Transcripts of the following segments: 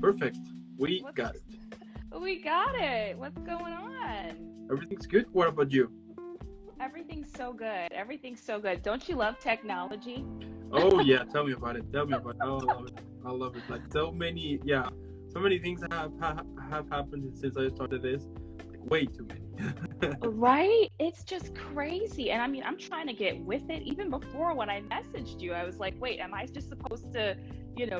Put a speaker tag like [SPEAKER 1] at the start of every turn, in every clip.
[SPEAKER 1] Perfect. We got it.
[SPEAKER 2] We got it. What's going on?
[SPEAKER 1] Everything's good. What about you?
[SPEAKER 2] Everything's so good. Everything's so good. Don't you love technology?
[SPEAKER 1] Oh yeah, tell me about it. Tell me about it. Oh, I love it. I love it. Like so many things have happened since I started this. Like way too many.
[SPEAKER 2] Right? It's just crazy. And I mean, I'm trying to get with it. Even before when I messaged you, I was like, wait, am I just supposed to,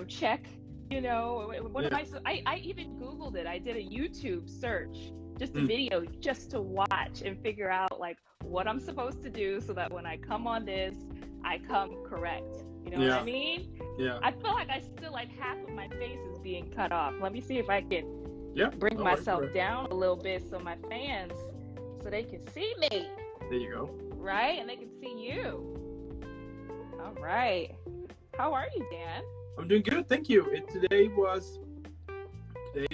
[SPEAKER 2] check, what am I even Googled it. I did a YouTube search, just a video just to watch and figure out like what I'm supposed to do so that when I come on this, I come correct. You know what I mean?
[SPEAKER 1] Yeah.
[SPEAKER 2] I feel like I still like half of my face is being cut off. Let me see if I can bring
[SPEAKER 1] no
[SPEAKER 2] myself
[SPEAKER 1] worries.
[SPEAKER 2] down a little bit so my fans, so they can see me.
[SPEAKER 1] There you go.
[SPEAKER 2] Right? And they can see you. All right. How are you, Dan?
[SPEAKER 1] I'm doing good, thank you. It was a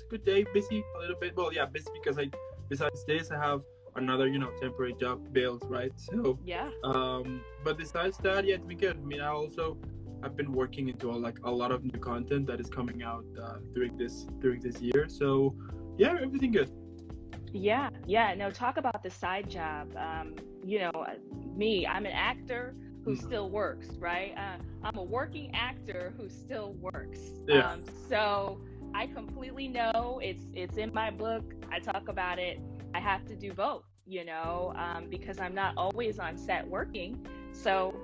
[SPEAKER 1] good day. Busy a little bit. Well, yeah, busy because besides this I have another temporary job bills, right? So but besides that, it's been good. I mean, I've been working into a lot of new content that is coming out during this year. So yeah, everything good.
[SPEAKER 2] Yeah. No, talk about the side job. Me, I'm an actor who still works, right? I'm a working actor who still works.
[SPEAKER 1] Yeah.
[SPEAKER 2] So I completely know it's in my book. I talk about it. I have to do both, because I'm not always on set working. So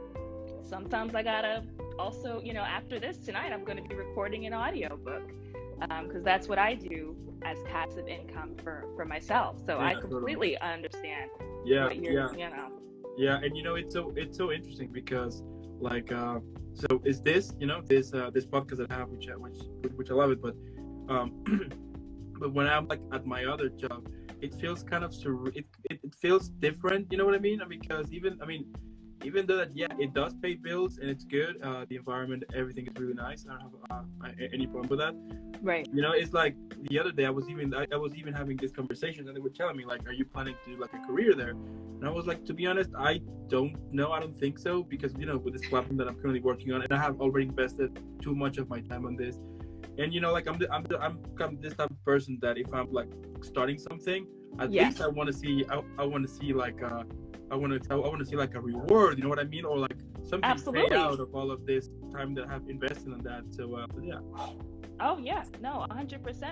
[SPEAKER 2] sometimes I gotta also, after this tonight, I'm going to be recording an audiobook because that's what I do as passive income for myself. So I completely understand.
[SPEAKER 1] Yeah.
[SPEAKER 2] What you're,
[SPEAKER 1] Yeah, and it's so interesting because so is this this podcast that I have which I love it, but but when I'm like at my other job, it feels kind of it feels different, you know what I mean? Because even though that it does pay bills and it's good, the environment, everything is really nice. I don't have any problem with that.
[SPEAKER 2] Right.
[SPEAKER 1] It's like the other day I was even having this conversation and they were telling me like, are you planning to do like a career there? And I was like, to be honest, I don't know. I don't think so because with this platform that I'm currently working on, and I have already invested too much of my time on this. And I'm this type of person that if I'm like starting something, at least I want to see like I want to see like a reward, you know what I mean, or like something pay out of all of this time that I have invested in that. So yeah.
[SPEAKER 2] Oh yeah, no, 100%.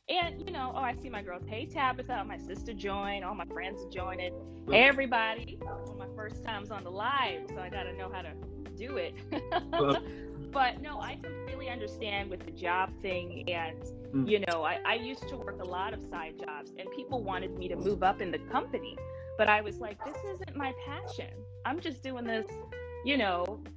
[SPEAKER 2] And I see my girls. Hey Tabitha, my sister joined. All my friends are joining. Hey everybody, one of my first times on the live, so I got to know how to do it. But no, I completely understand with the job thing, and I used to work a lot of side jobs, and people wanted me to move up in the company, but I was like, this isn't my passion. I'm just doing this,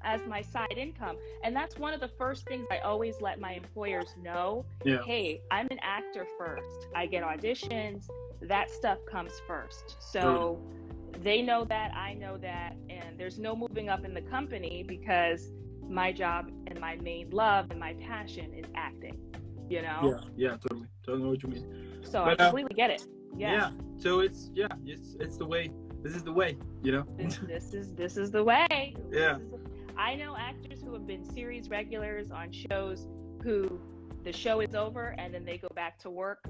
[SPEAKER 2] as my side income. And that's one of the first things I always let my employers know. Yeah. Hey, I'm an actor first. I get auditions. That stuff comes first. So they know that, I know that, and there's no moving up in the company because my job and my main love and my passion is acting,
[SPEAKER 1] Yeah, totally know what you mean.
[SPEAKER 2] So I completely get it. Yeah.
[SPEAKER 1] So it's the way. This is the way,
[SPEAKER 2] This is the way.
[SPEAKER 1] Yeah.
[SPEAKER 2] I know actors who have been series regulars on shows who the show is over and then they go back to work.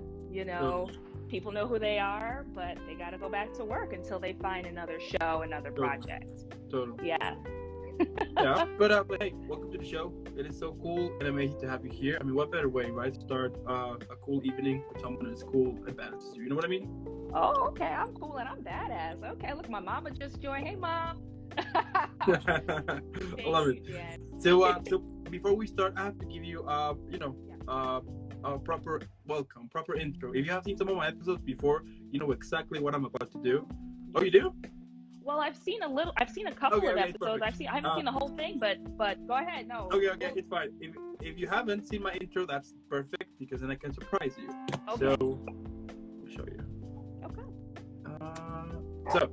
[SPEAKER 2] People know who they are, but they got to go back to work until they find another show, another project.
[SPEAKER 1] Totally.
[SPEAKER 2] Yeah.
[SPEAKER 1] Yeah, but hey, welcome to the show. It is so cool and amazing to have you here. I mean, what better way, right, to start a cool evening with someone as cool and badass as you. You know what I mean?
[SPEAKER 2] Oh, okay. I'm cool and I'm badass. Okay, look, my mama just joined. Hey, Mom.
[SPEAKER 1] I love it. So before we start, I have to give you a proper welcome, proper intro. If you have seen some of my episodes before, you know exactly what I'm about to do. Oh, you do?
[SPEAKER 2] Well, I've seen a couple of episodes. I haven't seen the whole thing, but go ahead. No.
[SPEAKER 1] Okay, it's fine. If you haven't seen my intro, that's perfect because then I can surprise you.
[SPEAKER 2] Okay.
[SPEAKER 1] So I'll show you.
[SPEAKER 2] Okay.
[SPEAKER 1] So.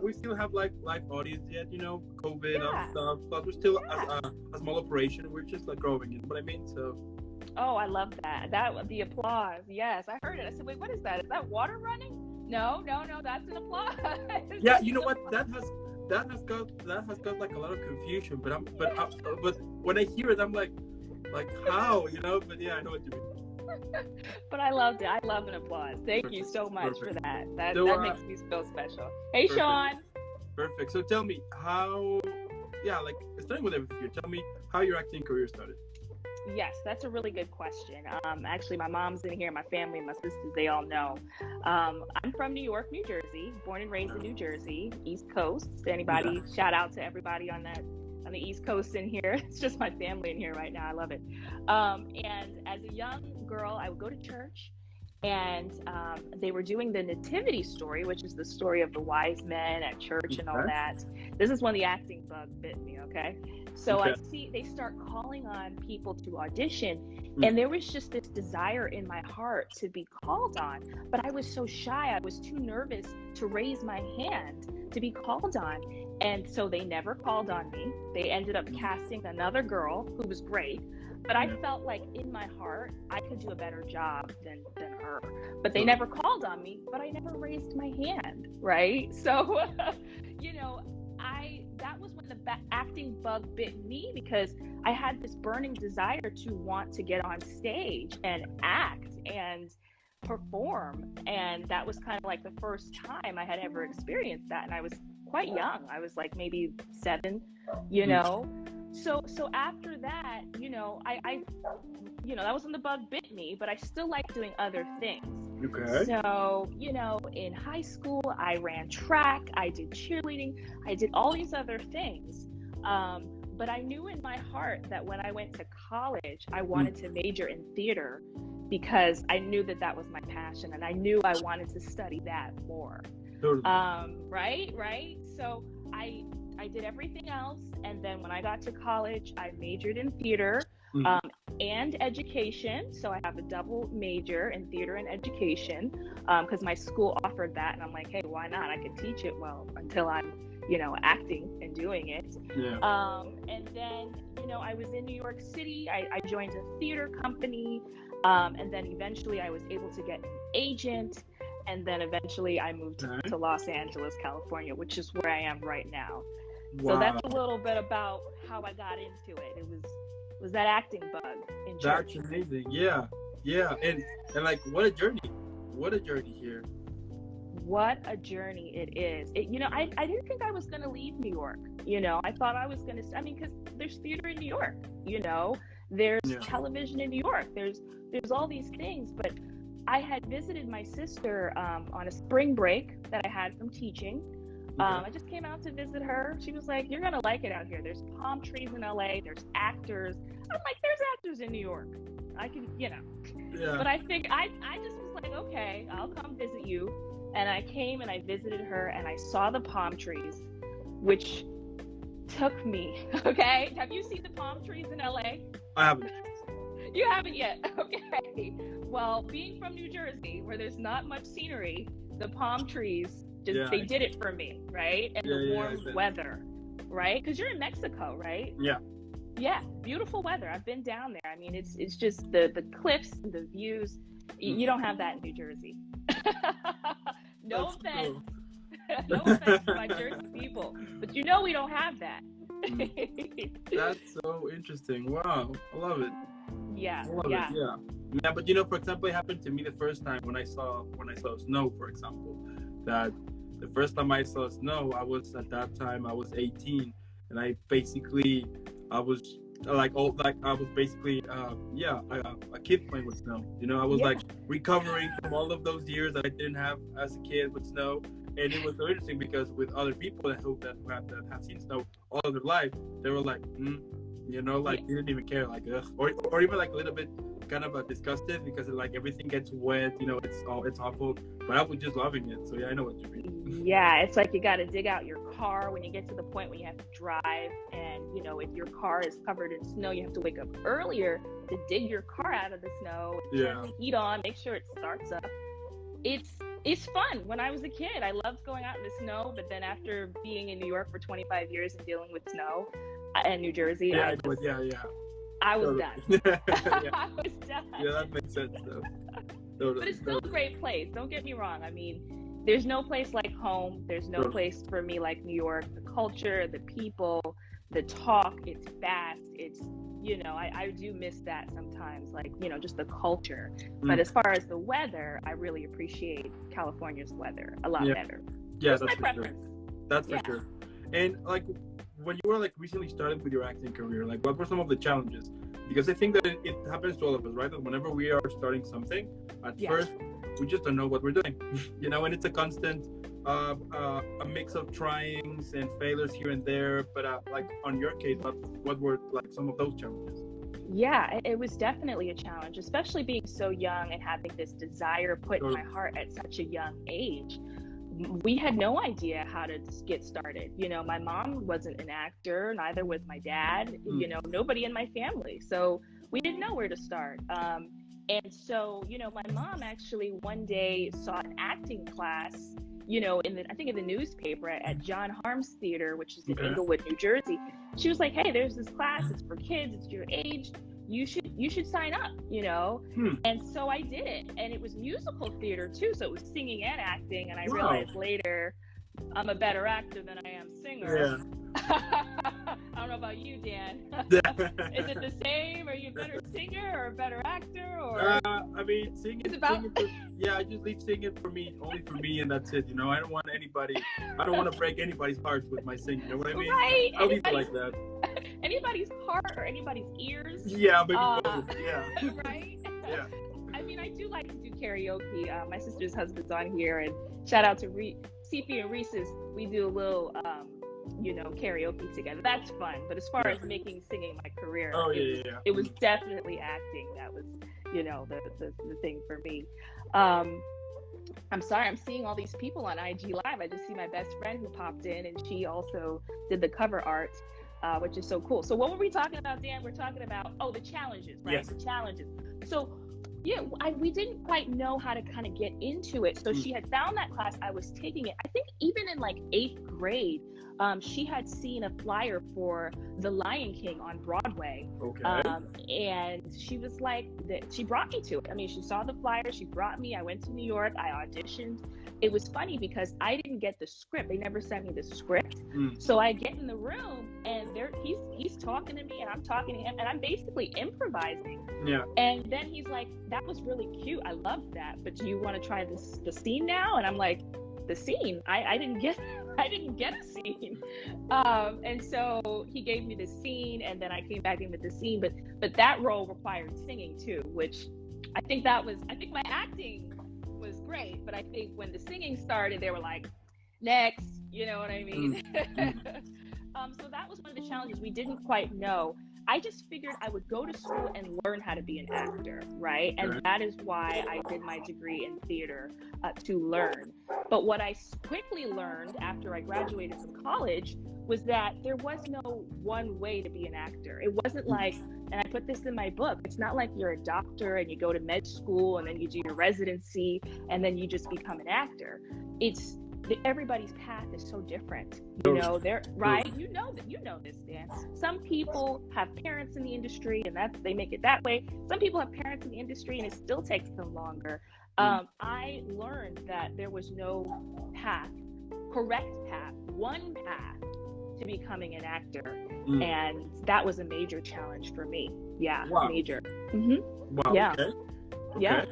[SPEAKER 1] we still have like live audience yet, COVID and stuff. Plus we're still a small operation. We're just like growing, you know what I mean? So
[SPEAKER 2] Oh, I love that. The applause. Yes, I heard it. I said, wait, what is that? Is that water running? No, that's an applause.
[SPEAKER 1] Yeah, you know what? That has got like a lot of confusion. But when I hear it, I'm like how, you know? But yeah, I know what you mean.
[SPEAKER 2] But I loved it. I love an applause. Thank you so much for that. That makes me feel special. Hey, perfect. Sean.
[SPEAKER 1] Perfect. So tell me how. Yeah, like starting with everything here. Tell me how your acting career started.
[SPEAKER 2] Yes, that's a really good question. Actually, my mom's in here, my family, my sisters, they all know. I'm from New York, New Jersey, born and raised in New Jersey, East Coast. Anybody, shout out to everybody on the East Coast in here. It's just my family in here right now. I love it. And as a young girl, I would go to church, and they were doing the nativity story, which is the story of the wise men at church and all that. This is when the acting bug bit me, okay? So I see they start calling on people to audition, and there was just this desire in my heart to be called on, but I was so shy. I was too nervous to raise my hand to be called on. And so they never called on me. They ended up casting another girl who was great, but I felt like in my heart, I could do a better job than her. But they never called on me, but I never raised my hand, right? So, you know, that was when the acting bug bit me, because I had this burning desire to want to get on stage and act and perform. And that was kind of like the first time I had ever experienced that. And I was quite young. I was like maybe 7, you know. So after that, you know, I that was when the bug bit me, but I still like doing other things.
[SPEAKER 1] Okay.
[SPEAKER 2] So, you know, in high school, I ran track, I did cheerleading, I did all these other things. But I knew in my heart that when I went to college, I wanted to major in theater, because I knew that was my passion, and I knew I wanted to study that more.
[SPEAKER 1] Totally.
[SPEAKER 2] Right. So I did everything else, and then when I got to college, I majored in theater and education. So I have a double major in theater and education, because my school offered that, and I'm like, hey, why not? I could teach it well until I'm, you know, acting and doing it. Yeah. And then, you know, I was in New York City. I joined a theater company, and then eventually I was able to get an agent. And then eventually I moved to Los Angeles, California, which is where I am right now. Wow. So that's a little bit about how I got into it. It was that acting bug in church.
[SPEAKER 1] That's amazing. Yeah. And like, what a journey here.
[SPEAKER 2] What a journey it is. You know, I didn't think I was going to leave New York. You know, I thought I was going to, because there's theater in New York, you know, there's television in New York, there's all these things. But I had visited my sister on a spring break that I had from teaching. I just came out to visit her. She was like, you're going to like it out here. There's palm trees in LA. There's actors. I'm like, there's actors in New York. I can, you know. Yeah. But I think I just was like, okay, I'll come visit you. And I came and I visited her, and I saw the palm trees, which took me, okay? Have you seen the palm trees in LA?
[SPEAKER 1] I haven't.
[SPEAKER 2] You haven't yet? Okay. Well, being from New Jersey, where there's not much scenery, the palm trees, they did it for me, right? And the warm weather, right? Because you're in Mexico, right? Yeah, beautiful weather. I've been down there. I mean, it's just the cliffs and the views. You don't have that in New Jersey. No offense. No offense to my Jersey people, but you know we don't have that.
[SPEAKER 1] That's so interesting. Wow, I love it.
[SPEAKER 2] Yeah.
[SPEAKER 1] Yeah, but you know, for example, it happened to me the first time when I saw snow, for example. That the first time I saw snow, I was 18, and I was basically a kid playing with snow. You know, I was like recovering from all of those years that I didn't have as a kid with snow. And it was so interesting because with other people that have seen snow all of their life, they were like, you know, like they didn't even care, like, or even like a little bit kind of disgusted because like everything gets wet, you know, it's awful. But I was just loving it. So yeah, I know what you mean.
[SPEAKER 2] Yeah, it's like you got to dig out your car when you get to the point when you have to drive, and you know, if your car is covered in snow, you have to wake up earlier to dig your car out of the snow, turn the heat on, make sure it starts up. It's fun. When I was a kid, I loved going out in the snow, but then after being in New York for 25 years and dealing with snow and New Jersey, I was
[SPEAKER 1] Totally.
[SPEAKER 2] done.
[SPEAKER 1] Yeah.
[SPEAKER 2] I was done.
[SPEAKER 1] Yeah, that makes sense though. Totally.
[SPEAKER 2] But it's still a great place. Don't get me wrong. I mean, there's no place like home. There's no place for me like New York. The culture, the people, the talk, it's fast. It's, you know, I do miss that sometimes, like, you know, just the culture. But as far as the weather, I really appreciate California's weather a lot better.
[SPEAKER 1] Yeah,
[SPEAKER 2] That's
[SPEAKER 1] that's
[SPEAKER 2] my
[SPEAKER 1] for
[SPEAKER 2] preference.
[SPEAKER 1] sure. That's for sure. And like, when you were like recently started with your acting career, like what were some of the challenges? Because I think that it happens to all of us, right? That whenever we are starting something, at first we just don't know what we're doing, you know, and it's a constant a mix of tryings and failures here and there. But like on your case, what were like some of those challenges?
[SPEAKER 2] Yeah, it was definitely a challenge, especially being so young and having this desire put in my heart at such a young age. We had no idea how to get started. You know, my mom wasn't an actor, neither was my dad, you know, nobody in my family. So we didn't know where to start. And so, you know, my mom actually one day saw an acting class, you know, I think in the newspaper at John Harm's Theater, which is in Inglewood, New Jersey. She was like, hey, there's this class. It's for kids. It's your age. You should sign up, you know? And so I did it. And it was musical theater too. So it was singing and acting. And I realized later I'm a better actor than I am singer.
[SPEAKER 1] Yeah.
[SPEAKER 2] I don't know about you, Dan. Is it the same? Are you a better singer or a better actor? Or
[SPEAKER 1] I mean, singing. I just leave singing for me, only for me, and that's it. You know, I don't want to break anybody's hearts with my singing. You know what I mean?
[SPEAKER 2] Right.
[SPEAKER 1] I'll leave it like that.
[SPEAKER 2] Anybody's heart or anybody's ears.
[SPEAKER 1] Yeah, maybe both. Yeah.
[SPEAKER 2] Right?
[SPEAKER 1] Yeah.
[SPEAKER 2] I mean, I do like to do karaoke. My sister's husband's on here, and shout out to CP and Reese's. We do a little, you know, karaoke together. That's fun. But as far as making singing my career, it was definitely acting. That was, you know, the thing for me. I'm sorry, I'm seeing all these people on IG Live. I just see my best friend who popped in, and she also did the cover art, which is so cool. So what were we talking about, Dan? We're talking about, the challenges, right?
[SPEAKER 1] Yes.
[SPEAKER 2] The challenges. So yeah, we didn't quite know how to kind of get into it. So she had found that class. I was taking it. I think even in like 8th grade, she had seen a flyer for The Lion King on Broadway.
[SPEAKER 1] Okay.
[SPEAKER 2] And she was like, she brought me to it. I mean, she saw the flyer, she brought me, I went to New York, I auditioned. It was funny because I didn't get the script. They never sent me the script. So I get in the room and he's talking to me and I'm talking to him and I'm basically improvising. Yeah. And then he's like, that was really cute. I loved that. But do you want to try the scene now? And I'm like, the scene? I didn't get a scene. And so he gave me the scene and then I came back in with the scene. But that role required singing too, which I think my acting was great, but I think when the singing started, they were like, next, you know what I mean? So that was one of the challenges. We didn't quite know. I just figured I would go to school and learn how to be an actor, right? And that is why I did my degree in theater, to learn. But what I quickly learned after I graduated from college was that there was no one way to be an actor. It wasn't like, and I put this in my book, it's not like you're a doctor and you go to med school and then you do your residency and then you just become an actor. It's everybody's path is so different. You know, they're right. You know this, Dan. Some people have parents in the industry and they make it that way. Some people have parents in the industry and it still takes them longer. I learned that there was no correct path, one path to becoming an actor. And that was a major challenge for me. Yeah. Wow. Major.
[SPEAKER 1] Wow.
[SPEAKER 2] Yeah.
[SPEAKER 1] Okay.
[SPEAKER 2] Yeah.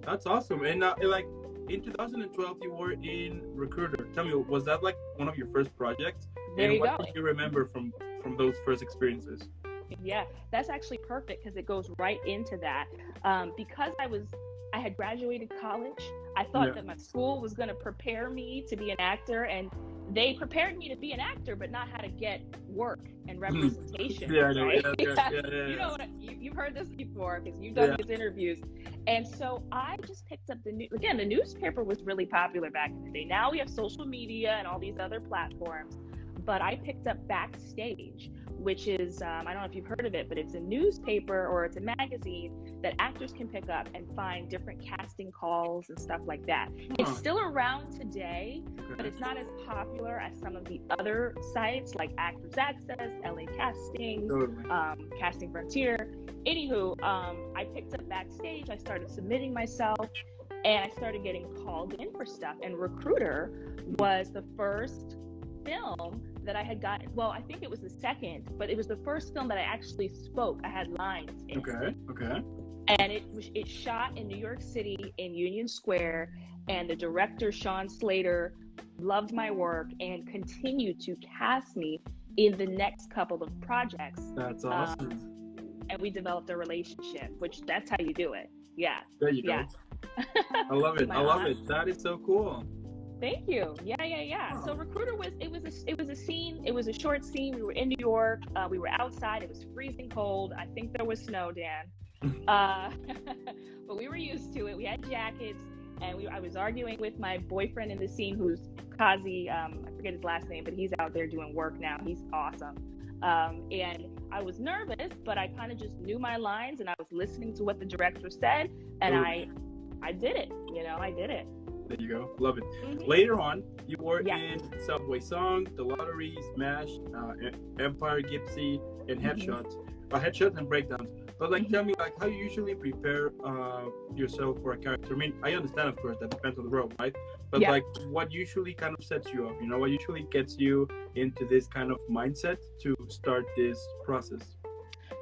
[SPEAKER 1] That's awesome. And like, in 2012, you were in Recruiter. Tell me, was that like one of your first projects?
[SPEAKER 2] And
[SPEAKER 1] what do you remember from those first experiences?
[SPEAKER 2] Yeah, that's actually perfect because it goes right into that. Because I had graduated college, I thought that my school was going to prepare me to be an actor, and they prepared me to be an actor, but not how to get work and representation.
[SPEAKER 1] Yeah, I know.
[SPEAKER 2] Right?
[SPEAKER 1] Yeah.
[SPEAKER 2] You know, you've heard this before because you've done these interviews. And so I just picked up the newspaper was really popular back in the day. Now we have social media and all these other platforms, but I picked up Backstage, which is, I don't know if you've heard of it, but it's a newspaper or it's a magazine that actors can pick up and find different casting calls and stuff like that. It's still around today, but it's not as popular as some of the other sites like Actors Access, LA Casting, Casting Frontier. Anywho, I picked up backstage, I started submitting myself, and I started getting called in for stuff. And Recruiter was the first film that I had gotten. Well, I think it was the second, but it was the first film that I actually spoke. I had lines in.
[SPEAKER 1] Okay.
[SPEAKER 2] And it shot in New York City in Union Square, and the director, Sean Slater, loved my work and continued to cast me in the next couple of projects.
[SPEAKER 1] That's awesome.
[SPEAKER 2] And we developed a relationship, which that's how you do it. Yeah.
[SPEAKER 1] There you go. I love it. That is so cool.
[SPEAKER 2] Thank you. Yeah. So Recruiter was a scene. It was a short scene. We were in New York. We were outside. It was freezing cold. I think there was snow, Dan. But we were used to it. We had jackets, and I was arguing with my boyfriend in the scene, who's Kazi. I forget his last name, but he's out there doing work now. He's awesome. And I was nervous, but I kind of just knew my lines, and I was listening to what the director said, and I did it. I did it.
[SPEAKER 1] There you go. Love it. Mm-hmm. Later on, you were in Subway Song, The Lottery, Smash, Empire, Gypsy, and Headshots. Headshots and Breakdowns. But tell me, how you usually prepare yourself for a character? I mean, I understand, of course, that depends on the role, right? But what usually kind of sets you up? What usually gets you into this kind of mindset to start this process?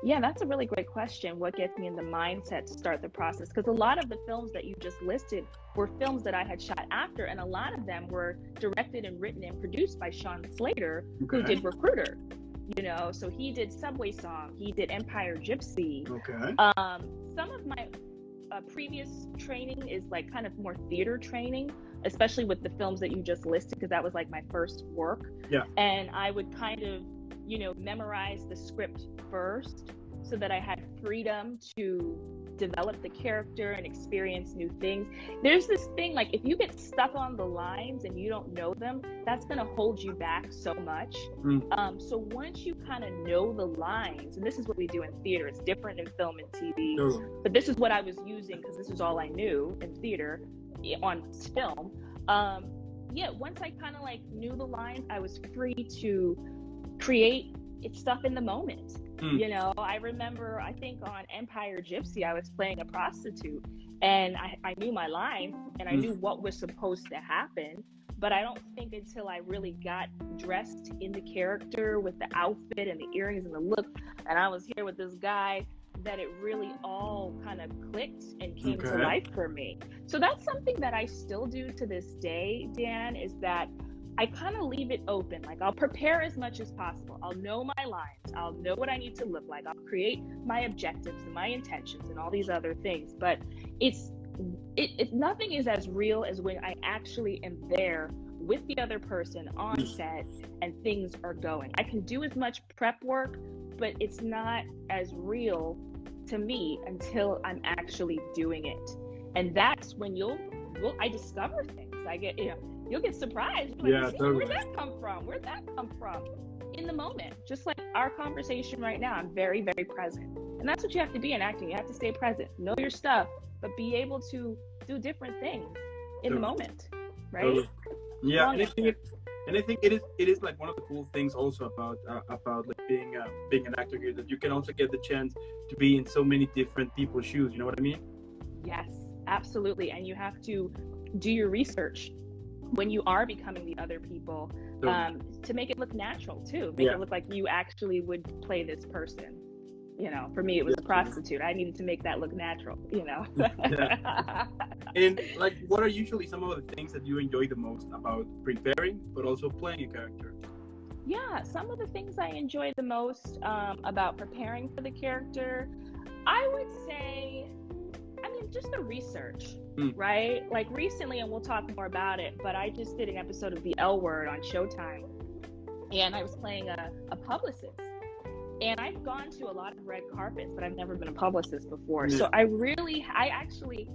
[SPEAKER 2] Yeah, that's a really great question. What gets me in the mindset to start the process? Because a lot of the films that you just listed were films that I had shot after, and a lot of them were directed and written and produced by Sean Slater, who did Recruiter. So he did Subway Song, he did Empire Gypsy. Some of my previous training is kind of more theater training, especially with the films that you just listed, because that was my first work. And I would kind of memorize the script first so that I had freedom to develop the character and experience new things. There's this thing, if you get stuck on the lines and you don't know them, that's going to hold you back so much. So once you kind of know the lines, and this is what we do in theater, it's different in film and TV, but this is what I was using because this is all I knew in theater on film. Once I kind of knew the lines, I was free to create stuff in the moment. I remember, I think on Empire Gypsy, I was playing a prostitute, and I knew my lines and I knew what was supposed to happen, but I don't think until I really got dressed in the character with the outfit and the earrings and the look, and I was here with this guy, that it really all kind of clicked and came to life for me. So that's something that I still do to this day, Dan, is that I kind of leave it open. I'll prepare as much as possible. I'll know my lines. I'll know what I need to look like. I'll create my objectives and my intentions and all these other things. But nothing is as real as when I actually am there with the other person on set and things are going. I can do as much prep work, but it's not as real to me until I'm actually doing it. And that's when I discover things. I get, you'll get surprised. Totally. Where'd that come from? In the moment, just like our conversation right now, I'm very, very present. And that's what you have to be in acting. You have to stay present, know your stuff, but be able to do different things in the moment, right?
[SPEAKER 1] Totally. Yeah, and I think it is one of the cool things also about being an actor here, that you can also get the chance to be in so many different people's shoes. You know what I mean?
[SPEAKER 2] Yes, absolutely. And you have to do your research when you are becoming the other people, to make it look natural too. Make it look like you actually would play this person. For me, it was a prostitute. I needed to make that look natural,
[SPEAKER 1] And what are usually some of the things that you enjoy the most about preparing, but also playing a character?
[SPEAKER 2] Yeah, some of the things I enjoy the most about preparing for the character, I would say, just the research, right? Recently, and we'll talk more about it, but I just did an episode of The L Word on Showtime, and I was playing a publicist. And I've gone to a lot of red carpets, but I've never been a publicist before. So I actually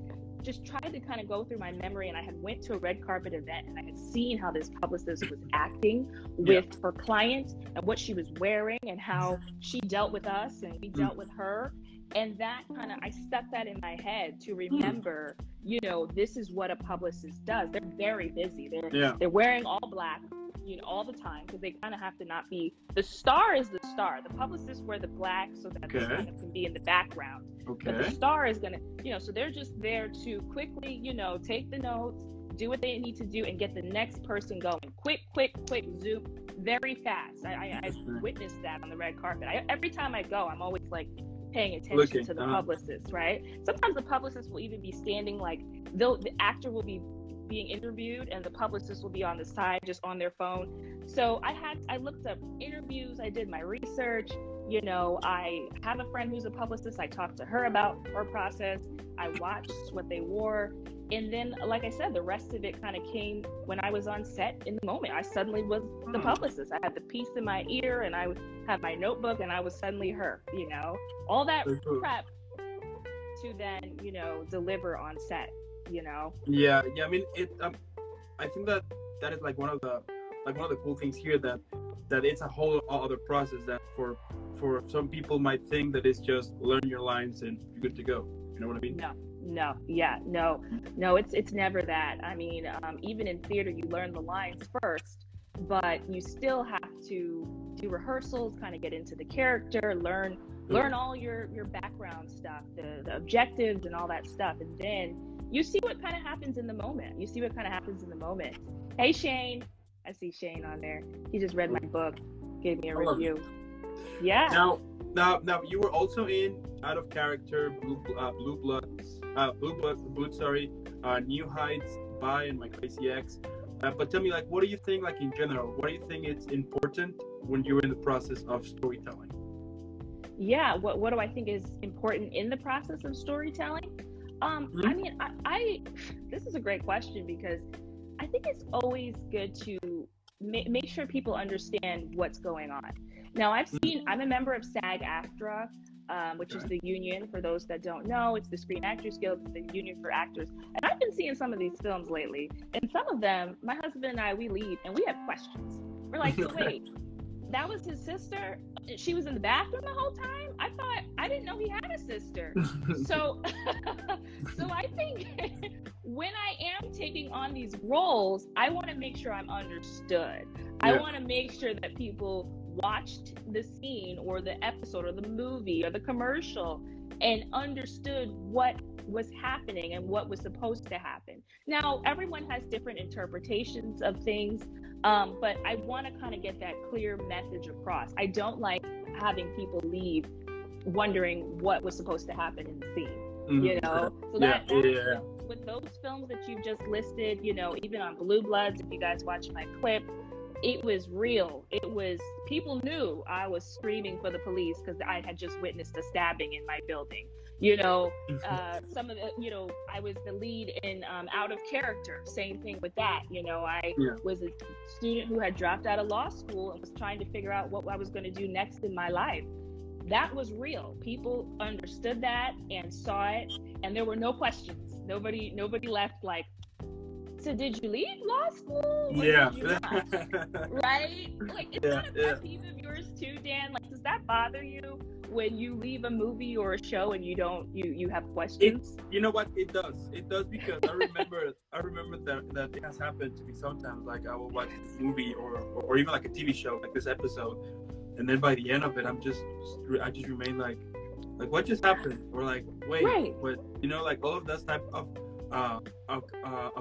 [SPEAKER 2] just tried to kind of go through my memory, and I had went to a red carpet event, and I had seen how this publicist was acting with her client and what she was wearing and how she dealt with us and we dealt with her. And that kind of, I stuck that in my head to remember, you know, this is what a publicist does. They're very busy. They're wearing all black, you know, all the time, because they kind of have to not be, the star is the star. The publicists wear the black so that they kind of can be in the background. But the star is going to, you know, so they're just there to quickly, you know, take the notes, do what they need to do, and get the next person going. Quick, zoom, very fast. I witnessed that on the red carpet. Every time I go, I'm always like paying attention to the publicist, right? Sometimes the publicist will even be standing, like the actor will be being interviewed and the publicist will be on the side just on their phone. So I looked up interviews, I did my research, you know, I have a friend who's a publicist. I talked to her about her process. I watched what they wore. And then, like I said, the rest of it kind of came when I was on set in the moment. I suddenly was the publicist. I had the piece in my ear and I had my notebook and I was suddenly her, you know, all that prep to then, you know, deliver on set, you know? Yeah.
[SPEAKER 1] I mean, I think that is like one of the cool things here, that it's a whole other process that for some people might think that it's just learn your lines and you're good to go. You know what I mean? No, it's never that. I mean, even in theater, you learn the lines first, but you still have to do rehearsals, kind of get into the character, learn all your background stuff, the objectives and all that stuff. And then you see what kind of happens in the moment. Hey, Shane. I see Shane on there. He just read my book, gave me a review. Yeah. Now, you were also in Out of Character, Blue Bloods, New Heights, Bye, and My Crazy Ex. But tell me, like, what do you think, like in general, what do you think it's important when you're in the process of storytelling?
[SPEAKER 2] Yeah, what do I think is important in the process of storytelling? I mean, I this is a great question, because I think it's always good to make sure people understand what's going on. Now, I'm a member of SAG-AFTRA, which is the union, for those that don't know. It's the Screen Actors Guild, the union for actors. And I've been seeing some of these films lately, and some of them, my husband and I, we leave, and we have questions. We're like, so wait, that was his sister? She was in the bathroom the whole time? I didn't know he had a sister. So I think when I am taking on these roles, I want to make sure I'm understood. I want to make sure that people watched the scene or the episode or the movie or the commercial and understood what was happening and what was supposed to happen. Now, everyone has different interpretations of things, but I want to kind of get that clear message across. I don't like having people leave wondering what was supposed to happen in the scene, you know? So that's with those films that you've just listed, you know, even on Blue Bloods, if you guys watch my clip, it was real. People knew I was screaming for the police because I had just witnessed a stabbing in my building. You know, some of the, you know, I was the lead in Out of Character. Same thing with that. You know, I was a student who had dropped out of law school and was trying to figure out what I was going to do next in my life. That was real. People understood that and saw it, and there were no questions. Nobody left like, so did you leave law school?
[SPEAKER 1] Yeah.
[SPEAKER 2] Right? Like, it's not a pet peeve of yours too, Dan? Like, does that bother you when you leave a movie or a show and you have questions?
[SPEAKER 1] You know what? It does, because I remember that it has happened to me sometimes. Like, I will watch a movie or even like a TV show, like this episode, and then by the end of it, I just remain like what just happened? Or like, wait, but you know, like all of that type of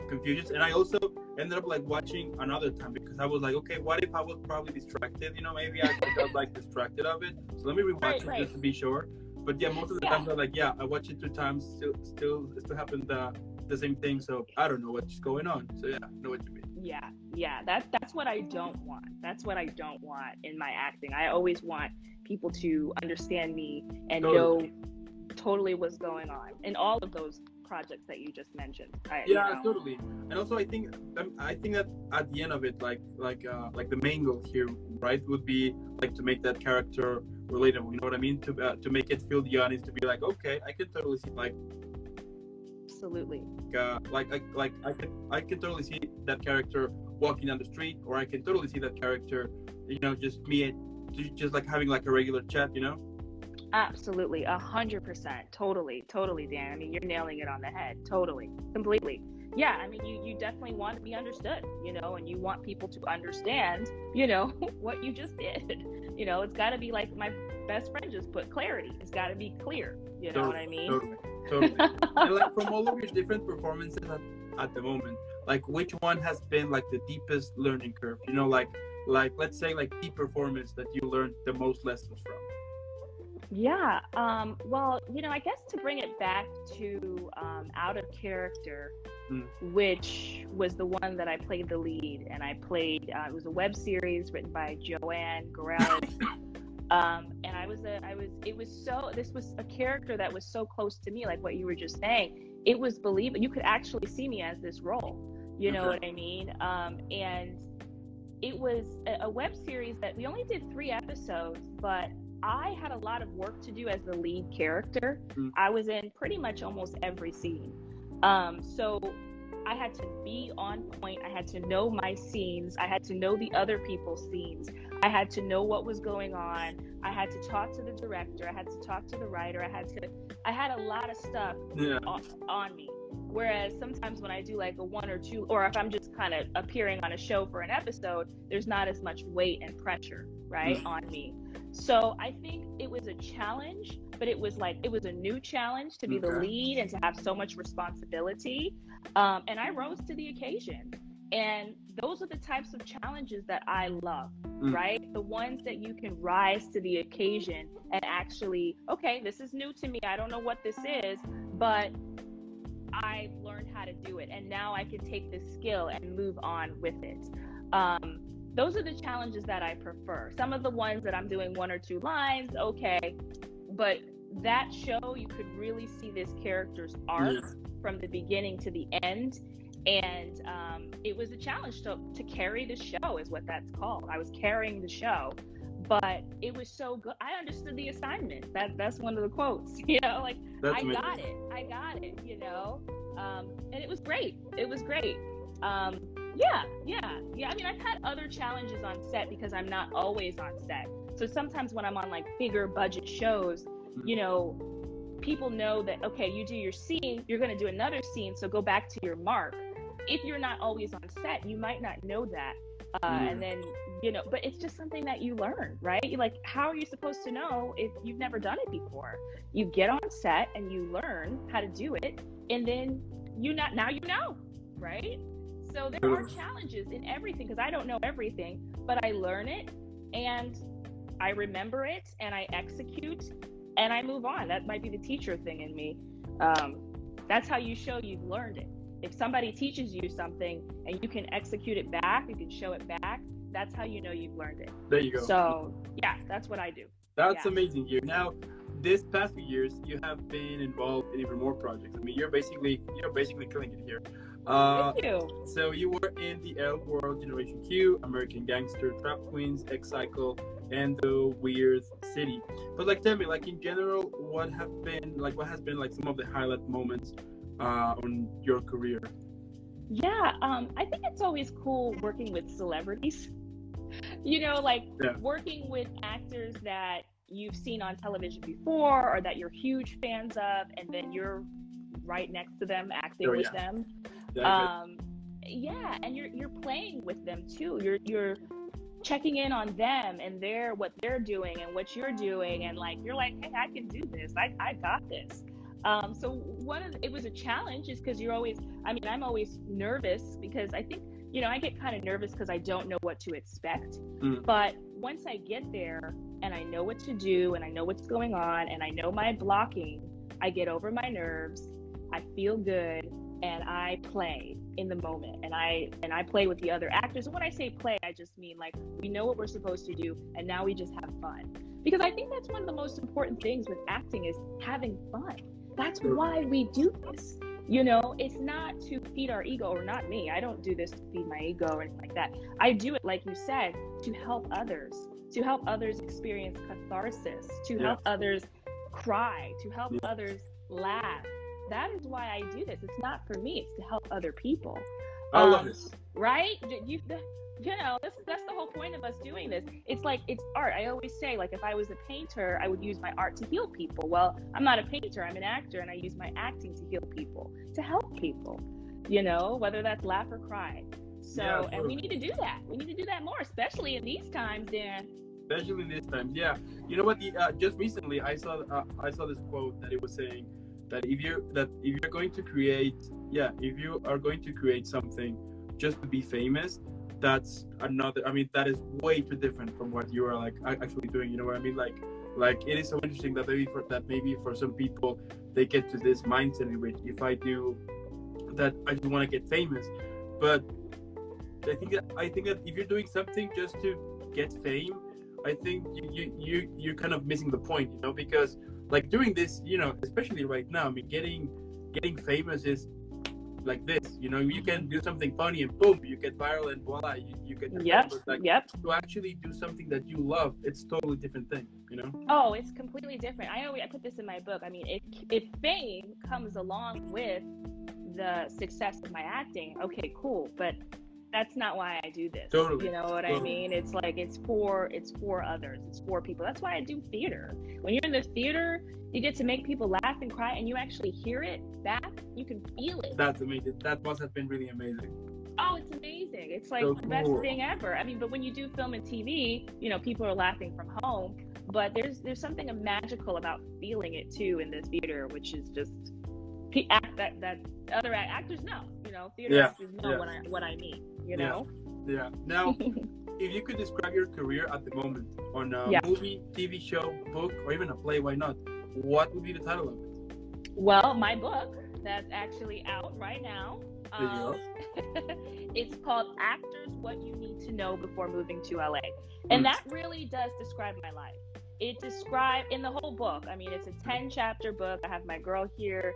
[SPEAKER 1] confusion. And I also ended up like watching another time because I was like, okay, what if I was probably distracted? You know, maybe I got like distracted of it. So let me rewatch it just to be sure. But yeah, most of the times I'm like, I watched it 2 times, still happened the same thing. So I don't know what's going on. So yeah, I know what you mean.
[SPEAKER 2] Yeah. That's what I don't want. That's what I don't want in my acting. I always want people to understand me and know totally what's going on in all of those projects that you just mentioned.
[SPEAKER 1] Totally. And also I think that at the end of it, like the main goal here, right, would be like to make that character relatable. You know what I mean? To make it feel the audience to be like, okay, I can totally see like
[SPEAKER 2] Absolutely.
[SPEAKER 1] I can totally see that character walking down the street, or I can totally see that character, just just like having like a regular chat,
[SPEAKER 2] Absolutely, 100%, totally, Dan. I mean, you're nailing it on the head, totally, completely. Yeah, I mean, you definitely want to be understood, and you want people to understand, what you just did. It's got to be like my best friend just put, clarity. It's got to be clear. You know what I mean?
[SPEAKER 1] Totally. And like from all of your different performances at the moment, like which one has been like the deepest learning curve? Like let's say like the performance that you learned the most lessons from.
[SPEAKER 2] Yeah. Well, I guess to bring it back to Out of Character, which was the one that I played the lead, and I played. It was a web series written by Joanne Gorelick. This was a character that was so close to me, like what you were just saying. It was believable. You could actually see me as this role. You know what I mean? And it was a web series that we only did 3 episodes, but I had a lot of work to do as the lead character. I was in pretty much almost every scene. So I had to be on point. I had to know my scenes. I had to know the other people's scenes. I had to know what was going on. I had to talk to the director. I had to talk to the writer. I had a lot of stuff on me. Whereas sometimes when I do like a 1 or 2, or if I'm just kind of appearing on a show for an episode, there's not as much weight and pressure, right, on me. So I think it was a challenge, but it was a new challenge to be the lead and to have so much responsibility. And I rose to the occasion. And those are the types of challenges that I love, right? The ones that you can rise to the occasion and actually, okay, this is new to me. I don't know what this is, but I've learned how to do it. And now I can take this skill and move on with it. Those are the challenges that I prefer. Some of the ones that I'm doing 1 or 2 lines, okay. But that show, you could really see this character's arc from the beginning to the end. And it was a challenge to carry the show, is what that's called. I was carrying the show, but it was so good. I understood the assignment. That's one of the quotes, like I got it, and it was great. Yeah. I mean, I've had other challenges on set because I'm not always on set. So sometimes when I'm on like bigger budget shows, people know that, okay, you do your scene, you're going to do another scene. So go back to your mark. If you're not always on set, you might not know that. And then, but it's just something that you learn, right? You're like, how are you supposed to know if you've never done it before? You get on set and you learn how to do it. And then now you know, right? So there are challenges in everything because I don't know everything, but I learn it and I remember it and I execute and I move on. That might be the teacher thing in me. That's how you show you've learned it. If somebody teaches you something and you can execute it back, you can show it back, that's how you know you've learned it.
[SPEAKER 1] There you go.
[SPEAKER 2] So yeah, that's what I do.
[SPEAKER 1] That's amazing here. Now, this past few years, you have been involved in even more projects. I mean, you're basically killing it here.
[SPEAKER 2] Thank you.
[SPEAKER 1] So you were in the L World, Generation Q, American Gangster, Trap Queens, X-Cycle, and The Weird City. But like, tell me, like in general, what has been like some of the highlight moments on your career?
[SPEAKER 2] Yeah, I think it's always cool working with celebrities. Working with actors that you've seen on television before or that you're huge fans of, and then you're right next to them acting with them. And you're playing with them too. You're checking in on them and what they're doing and what you're doing, and like you're like, hey, I can do this. I got this. So it was a challenge is because I'm always nervous because I think, I get kind of nervous because I don't know what to expect. But once I get there and I know what to do and I know what's going on and I know my blocking, I get over my nerves, I feel good, and I play in the moment. And I play with the other actors. And when I say play, I just mean like we know what we're supposed to do and now we just have fun. Because I think that's one of the most important things with acting is having fun. That's why we do this. It's not to feed our ego, or not me. I don't do this to feed my ego or anything like that. I do it, like you said, to help others experience catharsis, to help others cry, to help others laugh, that is why I do this. It's not for me. It's to help other people.
[SPEAKER 1] I love this.
[SPEAKER 2] Right? That's the whole point of us doing this. It's like, it's art. I always say, like, if I was a painter, I would use my art to heal people. Well, I'm not a painter. I'm an actor, and I use my acting to heal people, to help people, whether that's laugh or cry. So, yeah, and we need to do that. We need to do that more, especially in these times, Dan.
[SPEAKER 1] Especially in these times, yeah. You know what? Just recently, I saw this quote that it was saying that if you are going to create something just to be famous, that's another. I mean, that is way too different from what you are like actually doing. You know what I mean? Like it is so interesting that maybe for some people they get to this mindset in which if I do that, I just want to get famous, but I think that if you're doing something just to get fame, I think you're kind of missing the point, because like doing this, especially right now, I mean, getting famous is like this, you can do something funny and boom, you get viral and voila, you get
[SPEAKER 2] numbers.
[SPEAKER 1] To actually do something that you love, it's totally different thing,
[SPEAKER 2] Oh, it's completely different. I put this in my book. I mean, if fame comes along with the success of my acting, okay, cool, but that's not why I do this.
[SPEAKER 1] Totally.
[SPEAKER 2] You know what I mean? It's like it's for others. It's for people. That's why I do theater. When you're in the theater, you get to make people laugh and cry, and you actually hear it back. You can feel it.
[SPEAKER 1] That's amazing. That must have been really amazing.
[SPEAKER 2] Oh, it's amazing. It's like the best thing ever. I mean, but when you do film and TV, people are laughing from home, but there's something magical about feeling it too in the theater, which is just that other actors know. Theater actors know what I mean.
[SPEAKER 1] Yeah. Now, if you could describe your career at the moment on a movie, TV show, book, or even a play, why not? What would be the title of it?
[SPEAKER 2] Well, my book that's actually out right now. It's called Actors: What You Need to Know Before Moving to LA, and that really does describe my life. It describes in the whole book. I mean, it's a 10-chapter book. I have my girl here,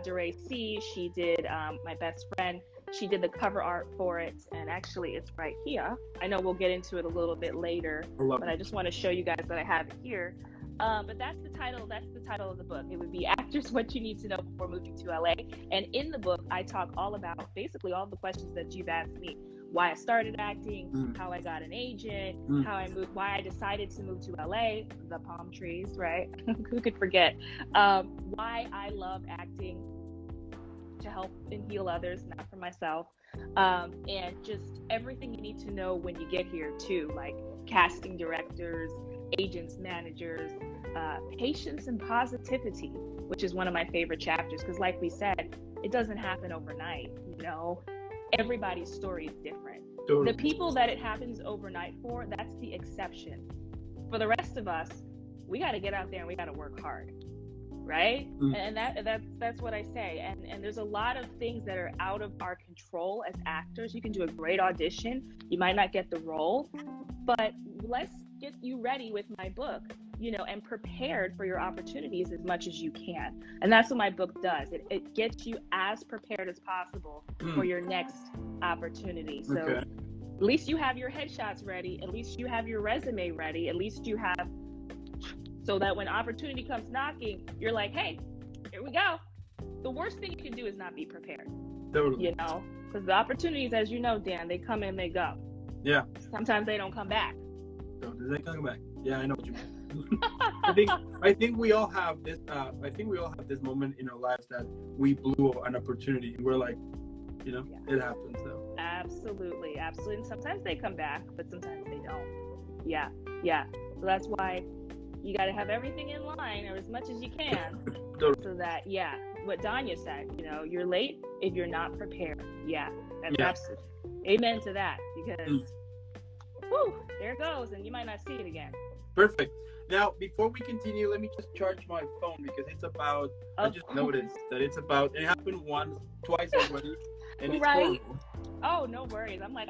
[SPEAKER 2] DeRay C. She did my best friend. She did the cover art for it, and actually, it's right here. I know we'll get into it a little bit later, but I just want to show you guys that I have it here. But that's the title. That's the title of the book. It would be Actors: What You Need to Know Before Moving to LA. And in the book, I talk all about basically all the questions that you've asked me. Why I started acting, how I got an agent, how I moved, why I decided to move to LA, the palm trees, right? Who could forget? Why I love acting to help and heal others, not for myself. And just everything you need to know when you get here too, like casting directors, agents, managers, patience and positivity, which is one of my favorite chapters, because like we said, it doesn't happen overnight, Everybody's story is different. Totally. The people that it happens overnight for, that's the exception. For the rest of us, we got to get out there and we got to work hard, right? And that's what I say. And there's a lot of things that are out of our control as actors. You can do a great audition, you might not get the role, but let's get you ready with my book, and prepared for your opportunities as much as you can. And that's what my book does. It gets you as prepared as possible for your next opportunity. So at least you have your headshots ready. At least you have your resume ready. At least you have, so that when opportunity comes knocking, you're like, hey, here we go. The worst thing you can do is not be prepared.
[SPEAKER 1] Totally.
[SPEAKER 2] Because the opportunities, as you know, Dan, they come and they go.
[SPEAKER 1] Yeah.
[SPEAKER 2] Sometimes they don't come back.
[SPEAKER 1] They come back. Yeah, I know what you mean. I think we all have this. I think we all have this moment in our lives that we blew an opportunity, and we're like, it happens though.
[SPEAKER 2] Absolutely. And sometimes they come back, but sometimes they don't. Yeah. So that's why you got to have everything in line, or as much as you can, so that what Danya said. You're late if you're not prepared. That's absolutely. Amen to that, because. Whew, there it goes, and you might not see it again.
[SPEAKER 1] Perfect. Now, before we continue, let me just charge my phone, because it's about, I just noticed that it's about, it happened twice already, and it's horrible.
[SPEAKER 2] Oh, no worries. I'm like,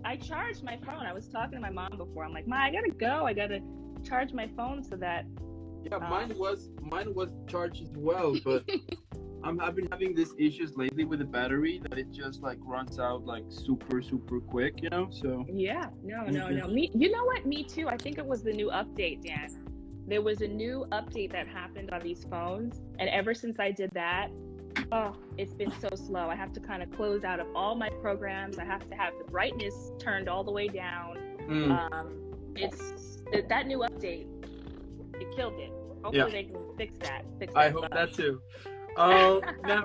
[SPEAKER 2] I charged my phone. I was talking to my mom before. I'm like, Ma, I gotta go. I gotta charge my phone so that.
[SPEAKER 1] Yeah, mine was charged as well, but I've been having these issues lately with the battery that it just like runs out like super quick, so.
[SPEAKER 2] Yeah, no. Me, you know what? Me too. I think it was the new update, Dan. There was a new update that happened on these phones, and ever since I did that, Oh, it's been so slow. I have to kind of close out of all my programs. I have to have the brightness turned all the way down. That new update, it killed it. Hopefully they can fix that.
[SPEAKER 1] I hope that too. Now,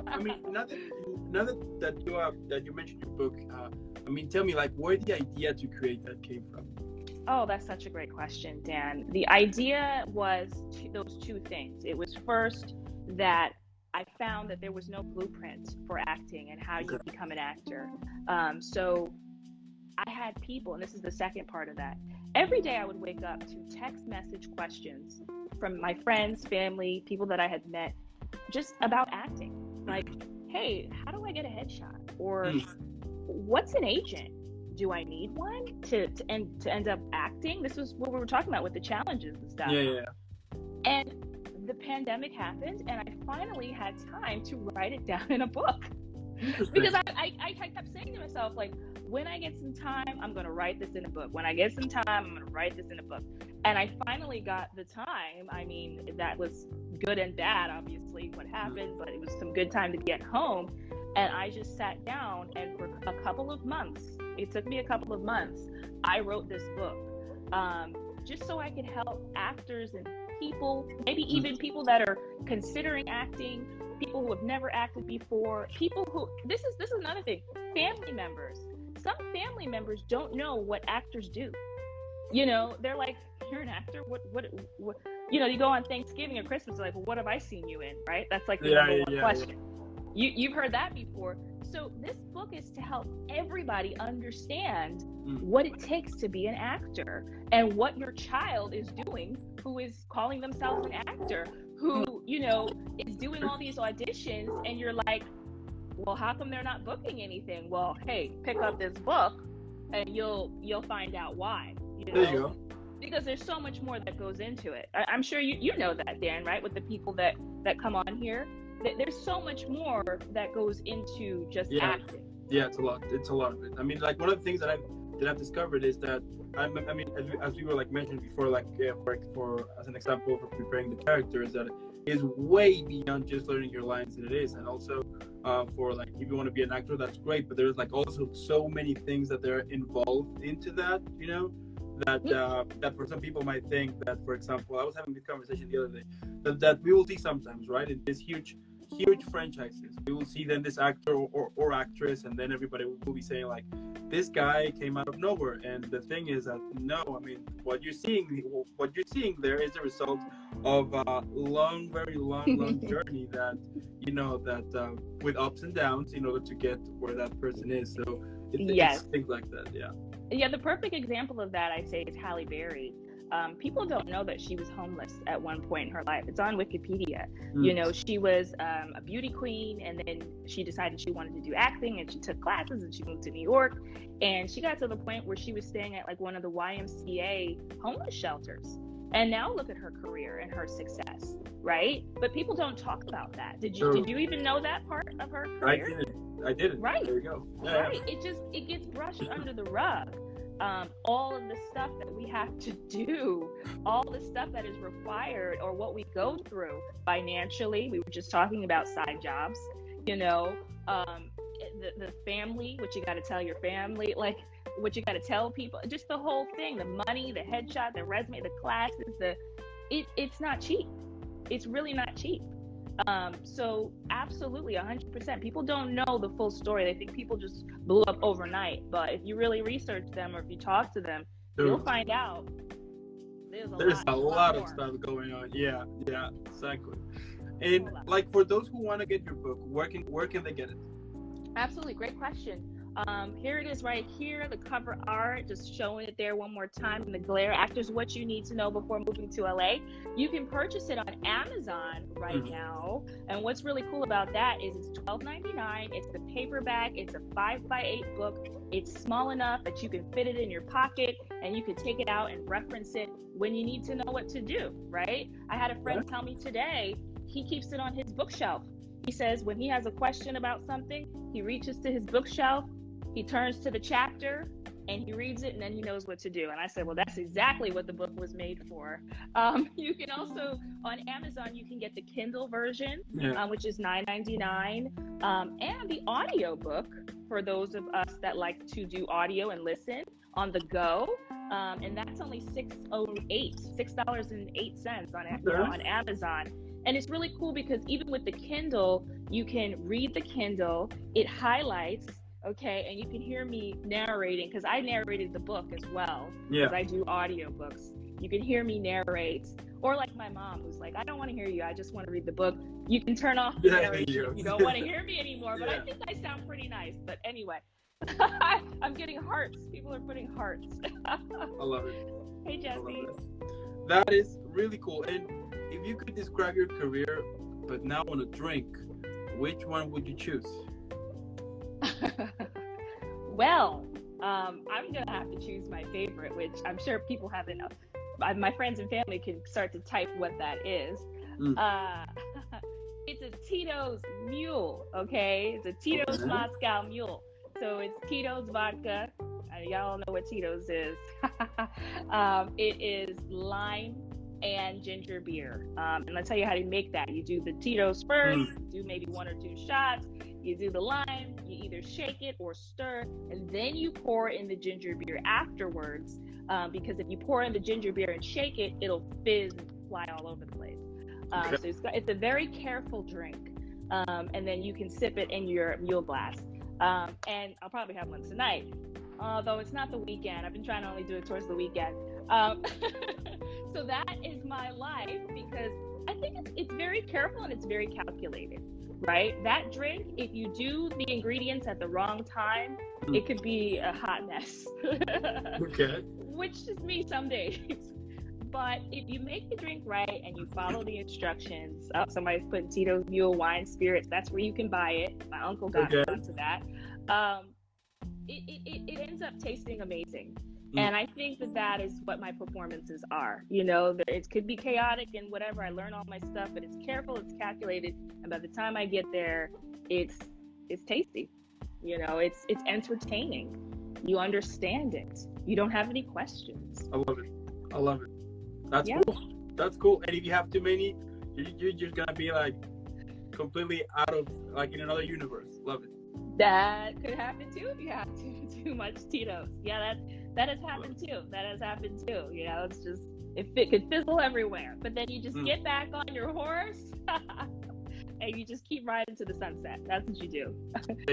[SPEAKER 1] I mean, now that you mentioned your book, I mean, tell me, like, where the idea to create that came from?
[SPEAKER 2] Oh, that's such a great question, Dan. The idea was those two things. It was first that I found that there was no blueprint for acting and how you become an actor. So I had people, and this is the second part of that. Every day I would wake up to text message questions from my friends, family, people that I had met, just about acting. Like, hey, how do I get a headshot? Or what's an agent? Do I need one to end up acting? This was what we were talking about with the challenges and stuff.
[SPEAKER 1] Yeah.
[SPEAKER 2] And the pandemic happened, and I finally had time to write it down in a book. Because I kept saying to myself, like, when I get some time, I'm going to write this in a book. When I get some time, I'm going to write this in a book. And I finally got the time. I mean, that was good and bad, obviously, what happened, but it was some good time to get home. And I just sat down, and for a couple of months, it took me a couple of months, I wrote this book, just so I could help actors and people, maybe even people that are considering acting, people who have never acted before, people who, this is another thing, family members. Some family members don't know what actors do. You know, they're like, you're an actor? What you know, you go on Thanksgiving or Christmas, like, well, what have I seen you in, right? That's like the number one question. You've heard that before. So this book is to help everybody understand what it takes to be an actor and what your child is doing who is calling themselves an actor, who, you know, is doing all these auditions, and you're like, well, how come they're not booking anything? Well, hey, pick up this book and you'll find out why. You know?
[SPEAKER 1] There you go.
[SPEAKER 2] Because there's so much more that goes into it. I'm sure you know that, Dan, right? With the people that come on here. There's so much more that goes into just acting. Yeah,
[SPEAKER 1] it's a lot. It's a lot of it. I mean, like, one of the things that I've discovered is that I mean, as we were like mentioned before, like for as an example for preparing the characters, that is way beyond just learning your lines than it is, and also for like if you want to be an actor, that's great, but there's like also so many things that they're involved into that, you know. That for some people might think that, for example, I was having this conversation the other day, that we will see sometimes, right, in these huge franchises, we will see then this actor or actress, and then everybody will be saying like, this guy came out of nowhere. And the thing is that no, I mean, what you're seeing there is the result of a very long journey that, you know, that with ups and downs in order to get where that person is. So it's things like that.
[SPEAKER 2] Yeah, the perfect example of that, I say, is Halle Berry. People don't know that she was homeless at one point in her life. It's on Wikipedia. You know, she was a beauty queen, and then she decided she wanted to do acting, and she took classes, and she moved to New York, and she got to the point where she was staying at like one of the YMCA homeless shelters. And now look at her career and her success, right? But people don't talk about that. Did you even know that part of her career?
[SPEAKER 1] I did.
[SPEAKER 2] Right.
[SPEAKER 1] There you go.
[SPEAKER 2] Right. It gets brushed under the rug. All of the stuff that we have to do, all the stuff that is required, or what we go through financially. We were just talking about side jobs, you know, the family, what you got to tell your family, like what you got to tell people, just the whole thing, the money, the headshot, the resume, the classes, it's not cheap. It's really not cheap. So absolutely 100%. People don't know the full story. They think people just blew up overnight. But if you really research them, or if you talk to them, you'll find out there's a lot
[SPEAKER 1] of stuff going on. Yeah, exactly. And like, for those who want to get your book, where can they get it?
[SPEAKER 2] Absolutely, great question. Here it is right here, the cover art, just showing it there one more time in the glare. Actors, what you need to know before moving to LA. You can purchase it on Amazon right now. And what's really cool about that is it's $12.99. It's the paperback. It's a 5x8 book. It's small enough that you can fit it in your pocket, and you can take it out and reference it when you need to know what to do, right? I had a friend tell me today, he keeps it on his bookshelf. He says when he has a question about something, he reaches to his bookshelf, he turns to the chapter, and he reads it and then he knows what to do. And I said, well, that's exactly what the book was made for. You can also, on Amazon, you can get the Kindle version, which is $9.99, and the audio book for those of us that like to do audio and listen on the go. And that's only $6.08 on Amazon. And it's really cool because even with the Kindle, you can read the Kindle, it highlights, okay, and you can hear me narrating, because I narrated the book as well, because I do audiobooks. You can hear me narrate, or like my mom, who's like, I don't want to hear you, I just want to read the book. You can turn off the narration if you don't want to hear me anymore, but I think I sound pretty nice. But anyway, I'm getting hearts. People are putting hearts.
[SPEAKER 1] I love it.
[SPEAKER 2] Hey, Jesse.
[SPEAKER 1] That is really cool. And if you could describe your career, but now on a drink, which one would you choose?
[SPEAKER 2] Well, I'm going to have to choose my favorite, which I'm sure people have enough. My friends and family can start to type what that is. It's a Tito's Mule, okay? It's a Tito's Moscow Mule. So it's Tito's vodka. Y'all know what Tito's is. It is lime and ginger beer. And I'll tell you how to make that. You do the Tito's first, do maybe 1 or 2 shots. You do the lime, you either shake it or stir, and then you pour in the ginger beer afterwards. Because if you pour in the ginger beer and shake it, it'll fizz and fly all over the place. So it's a very careful drink. And then you can sip it in your Mule glass. And I'll probably have one tonight, although it's not the weekend. I've been trying to only do it towards the weekend. So that is my life, because I think it's very careful and it's very calculated, right? That drink, if you do the ingredients at the wrong time, it could be a hot mess.
[SPEAKER 1] Okay.
[SPEAKER 2] Which is me some days. But if you make the drink right and you follow the instructions, somebody's putting Tito's Mule wine spirits, that's where you can buy it. My uncle got me onto that. It ends up tasting amazing. And I think that is what my performances are. You know, it could be chaotic and whatever. I learn all my stuff, but it's careful, it's calculated. And by the time I get there, it's tasty. You know, it's entertaining. You understand it. You don't have any questions.
[SPEAKER 1] I love it. That's cool. That's cool. And if you have too many, you're just gonna be like completely out of, like, in another universe. Love it.
[SPEAKER 2] That could happen too if you have too much Tito's. Yeah, that has happened too. You know, it's just it could fizzle everywhere. But then you just get back on your horse and you just keep riding to the sunset. That's what you do.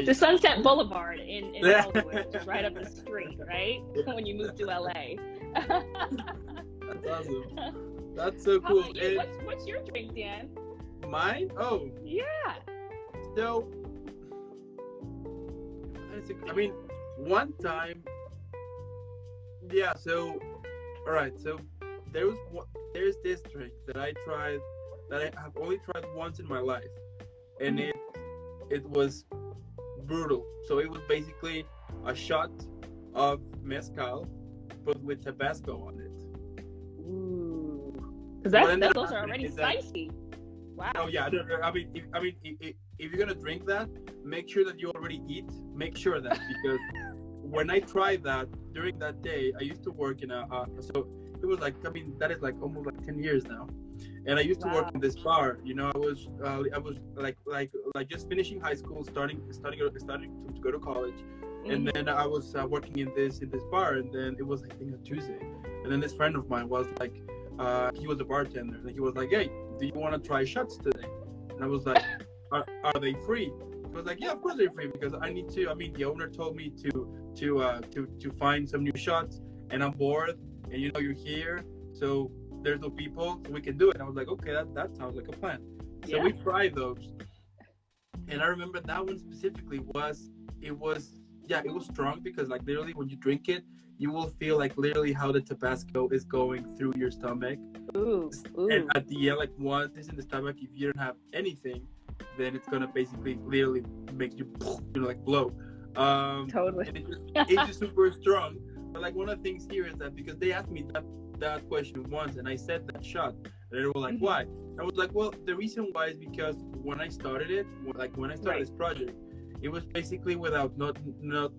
[SPEAKER 2] The Sunset Boulevard in Hollywood, just right up the street, right? When you move to LA.
[SPEAKER 1] That's awesome. That's so cool.
[SPEAKER 2] How about you? What's your drink, Dan?
[SPEAKER 1] Mine? Oh.
[SPEAKER 2] Yeah.
[SPEAKER 1] So, I mean, one time, so, all right, so there's this drink that I tried, that I have only tried once in my life, and it was brutal. So it was basically a shot of mezcal, but with Tabasco on it.
[SPEAKER 2] Ooh, because those are already spicy. Wow.
[SPEAKER 1] Oh yeah, I mean, if you're gonna drink that, make sure that you already eat. Make sure that, because when I tried that during that day, I used to work in so it was like, I mean, that is like almost like 10 years now, and I used to work in this bar. You know, I was like just finishing high school, starting to go to college, and then I was working in this bar, and then it was, I think, a Tuesday, and then this friend of mine was like, he was a bartender, and he was like, hey, do you want to try shots today? And I was like, are they free? He was like, yeah, of course they're free, because I need to. I mean, the owner told me to find some new shots, and I'm bored, and you know you're here, so there's no people, so we can do it. And I was like, okay, that sounds like a plan. So we tried those, and I remember that one specifically was strong, because like literally when you drink it, you will feel like literally how the Tabasco is going through your stomach. Ooh. And at the end, like once it's in the stomach, if you don't have anything, then it's gonna basically literally make you like blow. Totally. And it's just super strong. But like one of the things here is that, because they asked me that question once, and I said that shot, and they were like, why? I was like, well, the reason why is because when I started this project, it was basically without not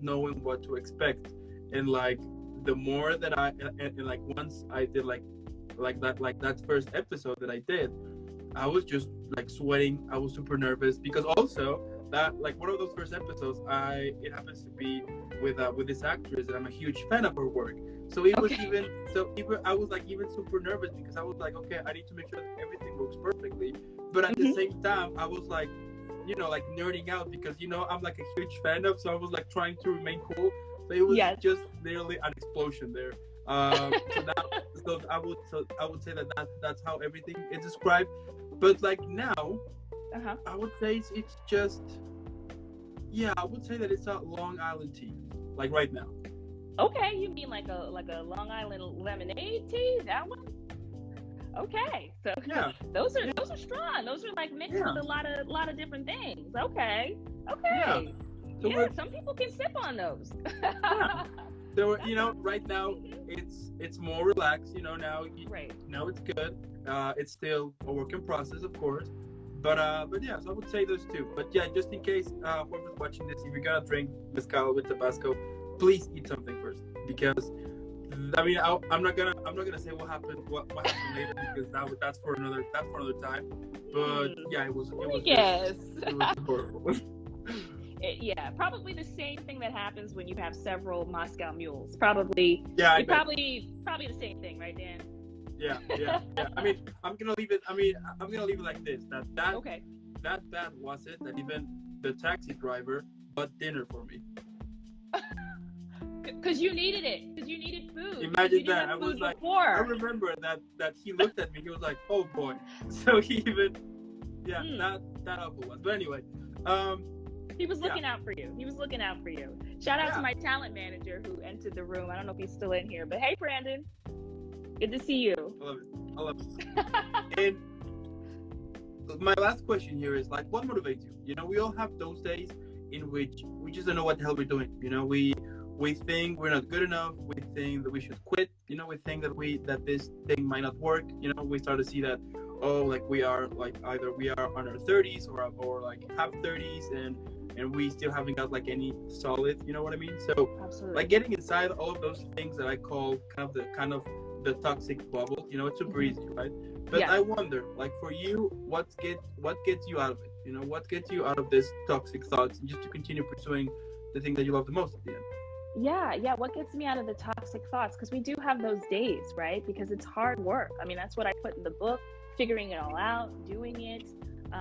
[SPEAKER 1] knowing what to expect. and like the more that and like once I did like that first episode that I did, I was just like sweating. I was super nervous because also that like one of those first episodes, it happens to be with this actress, and I'm a huge fan of her work. So it was even I was like even super nervous because I was like, okay, I need to make sure that everything works perfectly. But at the same time, I was like, like nerding out because I'm like a huge fan of. So I was like trying to remain cool. So it was just literally an explosion there. So I would say that's how everything is described. But like now, I would say it's just, I would say that it's a Long Island tea, like right now.
[SPEAKER 2] Okay, you mean like a Long Island lemonade tea? That one? Okay, so those are strong. Those are like mixed with a lot of different things. Okay. So some people can sip on those.
[SPEAKER 1] So right now it's more relaxed. Now it's good. It's still a work in process, of course. But yeah, so I would say those two. But yeah, just in case whoever's watching this, if you're gonna drink mezcal with Tabasco, please eat something first, because I mean I'm not gonna say what happened later, because that's for another time. But yeah, it was horrible.
[SPEAKER 2] Probably the same thing that happens when you have several Moscow mules. Probably the same thing, right, Dan?
[SPEAKER 1] Yeah. I mean, I'm gonna leave it like this. That bad was it that even the taxi driver bought dinner for me.
[SPEAKER 2] Because you needed it. Because you needed food.
[SPEAKER 1] Imagine that. I was like, I remember that he looked at me. He was like, "Oh boy." So he even, that awful was. But anyway,
[SPEAKER 2] he was looking out for you. Shout out to my talent manager who entered the room. I don't know if he's still in here, but hey, Brandon. Good to see you.
[SPEAKER 1] I love it. And my last question here is like, what motivates you? We all have those days in which we just don't know what the hell we're doing. We think we're not good enough. We think that we should quit. We think that this thing might not work. We start to see that, like we are like either we are on our 30s or like half 30s and we still haven't got like any solid. You know what I mean? So
[SPEAKER 2] absolutely.
[SPEAKER 1] Like getting inside all of those things that I call kind of the toxic bubble. It's super easy, right? But I wonder, like for you, what gets you out of it? What gets you out of this toxic thoughts just to continue pursuing the thing that you love the most at the end?
[SPEAKER 2] Yeah. What gets me out of the toxic thoughts? Because we do have those days, right? Because it's hard work. I mean, that's what I put in the book, figuring it all out, doing it.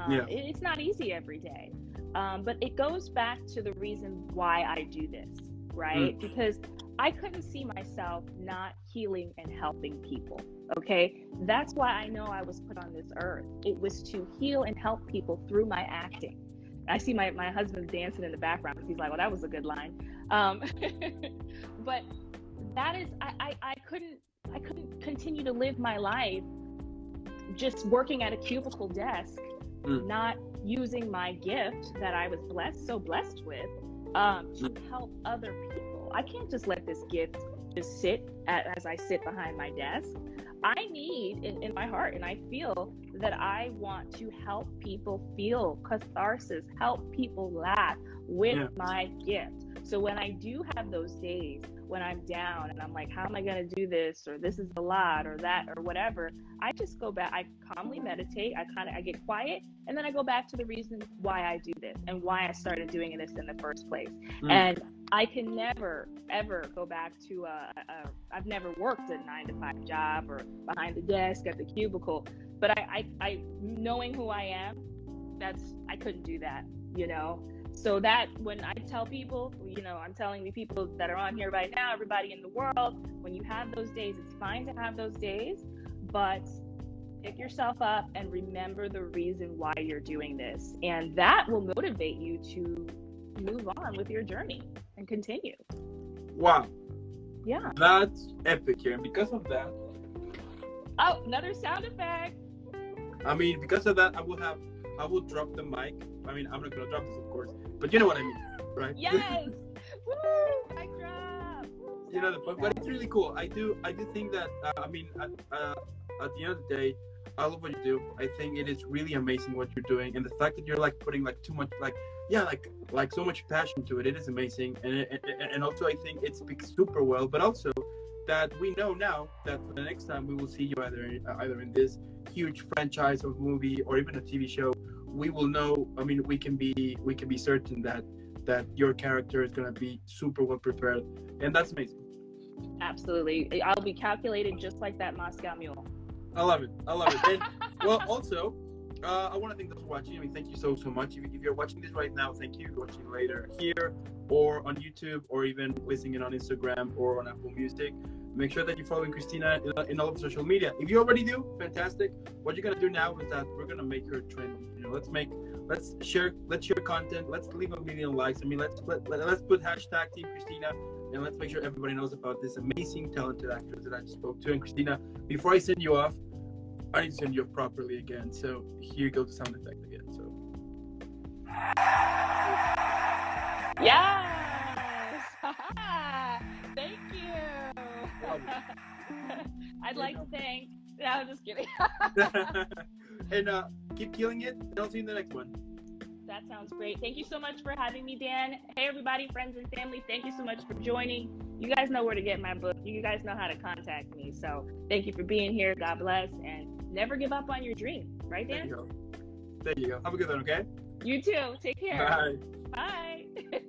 [SPEAKER 2] It's not easy every day. But it goes back to the reason why I do this, right? Because I couldn't see myself not healing and helping people, okay? That's why I know I was put on this earth. It was to heal and help people through my acting. I see my husband dancing in the background because he's like, well, that was a good line. But that is, I couldn't continue to live my life just working at a cubicle desk, not using my gift that I was so blessed with to help other people. I can't just let this gift just sit as I sit behind my desk. I need in my heart, and I feel that I want to help people feel catharsis, help people laugh with my gift. So when I do have those days when I'm down and I'm like, how am I going to do this? Or this is a lot or that or whatever. I just go back. I calmly meditate. I get quiet. And then I go back to the reason why I do this and why I started doing this in the first place. And I can never, ever go back to I've never worked a 9-to-5 job or behind the desk at the cubicle. But I knowing who I am, I couldn't do that, So that when I tell people, I'm telling the people that are on here right now, everybody in the world, when you have those days, it's fine to have those days, but pick yourself up and remember the reason why you're doing this. And that will motivate you to move on with your journey and continue.
[SPEAKER 1] Wow.
[SPEAKER 2] Yeah.
[SPEAKER 1] That's epic here. And because of that.
[SPEAKER 2] Oh, another sound effect.
[SPEAKER 1] I mean, because of that, I will drop the mic. I mean, I'm not going to drop this, of course, but you know what I mean, right?
[SPEAKER 2] Yes. Woo! Mic drop.
[SPEAKER 1] But it's really cool. I do think that, at the end of the day, I love what you do. I think it is really amazing what you're doing, and the fact that you're like putting like too much, like so much passion to it. It is amazing, and also I think it speaks super well. But also that we know now that for the next time we will see you either in this huge franchise or movie or even a TV show, we will know. I mean, we can be certain that your character is gonna be super well prepared, and that's amazing.
[SPEAKER 2] Absolutely. I'll be calculated just like that Moscow Mule.
[SPEAKER 1] I love it. And well, also, I want to thank those for watching. I mean, thank you so much. If you're watching this right now, thank you. If you're watching later here or on YouTube or even listening on Instagram or on Apple Music, make sure that you're following Krystina in all of social media. If you already do, fantastic. What you're gonna do now is that we're gonna make her trendy. You know, let's share content. Let's leave a million likes. I mean, let's put hashtag Team Krystina. And let's make sure everybody knows about this amazing, talented actress that I just spoke to. And Krystina, before I send you off, I need to send you off properly again. So here goes the sound effect again. So.
[SPEAKER 2] Yes! Thank you! I'd like to thank... No, I'm just kidding.
[SPEAKER 1] And keep killing it. And I'll see you in the next one.
[SPEAKER 2] That sounds great. Thank you so much for having me, Dan. Hey, everybody, friends and family, thank you so much for joining. You guys know where to get my book. You guys know how to contact me. So thank you for being here. God bless. And never give up on your dream. Right, Dan?
[SPEAKER 1] There you go. Have a good one, okay?
[SPEAKER 2] You too. Take care.
[SPEAKER 1] Bye.
[SPEAKER 2] Bye.